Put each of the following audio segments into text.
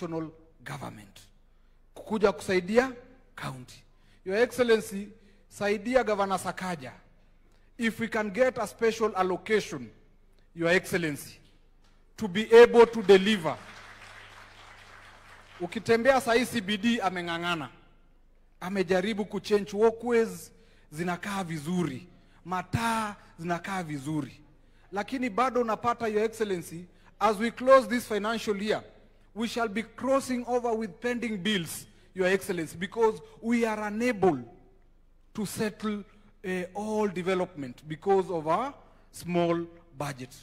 national government. Kukuja kusaidia county. Your Excellency, saidia Governor Sakaja. If we can get a special allocation, Your Excellency, to be able to deliver. Ukitembea saa hii CBD ameng'ang'ana. Amejaribu kuchange walkways, zinakaa vizuri. Mataa zinakaa vizuri. Lakini bado unapata, Your Excellency, as we close this financial year, we shall be crossing over with pending bills, Your Excellency, because we are unable to settle all development because of our small budget.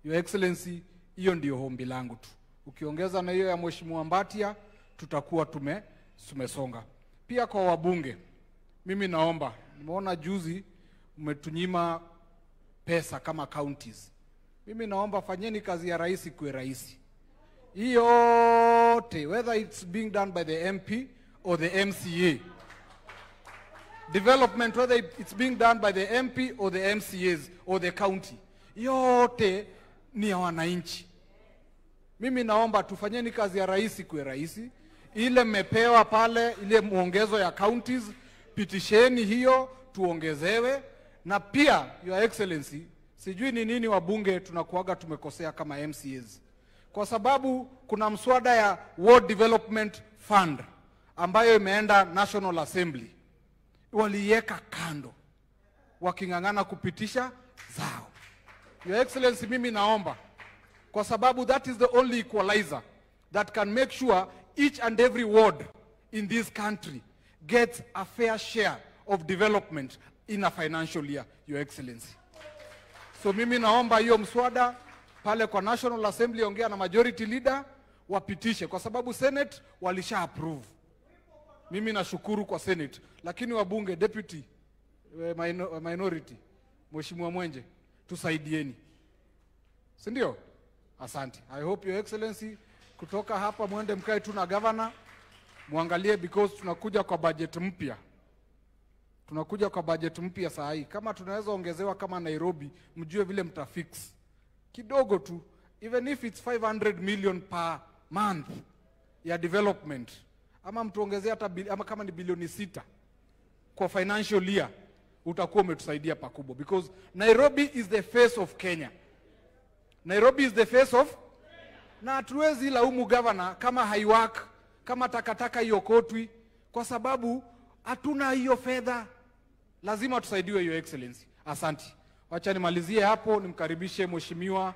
Your Excellency, hiyo ndio hombi langu tu. Ukiongeza na hiyo ya Mheshimiwa Mbatia, tutakuwa tumesonga. Pia kwa wabunge, mimi naomba, nimeona juzi umetunyima pesa kama counties. Mimi naomba fanyeni kazi ya rais kuwe rahisi. Yote, whether it's being done by the MP or the MCA. Development, whether it's being done by the MP or the MCAs or the county. Yote ni ya wananchi. Mimi naomba tufanyeni kazi ya rais kuwe rahisi. Ile mmepewa pale, ile muongezo ya counties, pitisheni hiyo, tuongezewe. Na pia, Your Excellency, sijui ni nini wabunge tunakuaga tumekosea kama MCAs. Kwa sababu kuna mswada ya Ward Development Fund ambayo imeenda National Assembly. Waliweka kando, waking'ang'ana kupitisha zao. Your Excellency, mimi naomba, kwa sababu that is the only equalizer that can make sure each and every ward in this country gets a fair share of development in a financial year, Your Excellency. So mimi naomba hiyo mswada pale kwa National Assembly, ongea na majority leader wapitishe, kwa sababu Senate walisha approve. Mimi nashukuru kwa Senate, lakini wabunge, deputy, minority, Mheshimiwa Mwenje, tusaidieni. Si ndio? Asante. I hope Your Excellency, kutoka hapa mwende mkae tu na governor, muangalie, because tunakuja kwa budget mpya. Tunakuja kwa budget mpya saa hii. Kama tunaweza ongezewa kama Nairobi, mjue vile mtafix. Kidogo tu, even if it's 500 million per month ya development, ama mtuongezea hata ama kama ni bilioni 6 kwa financial year, utakuwa umetusaidia pakubwa, because Nairobi is the face of Kenya. Nairobi is the face of, na hatuwezi laumu governor kama haiwork, kama takataka iokotwi, kwa sababu hatuna hiyo fedha. Lazima tusaidiwe, Your Excellency. Asante. Wacha nimalizie hapo, nimkaribishe Mheshimiwa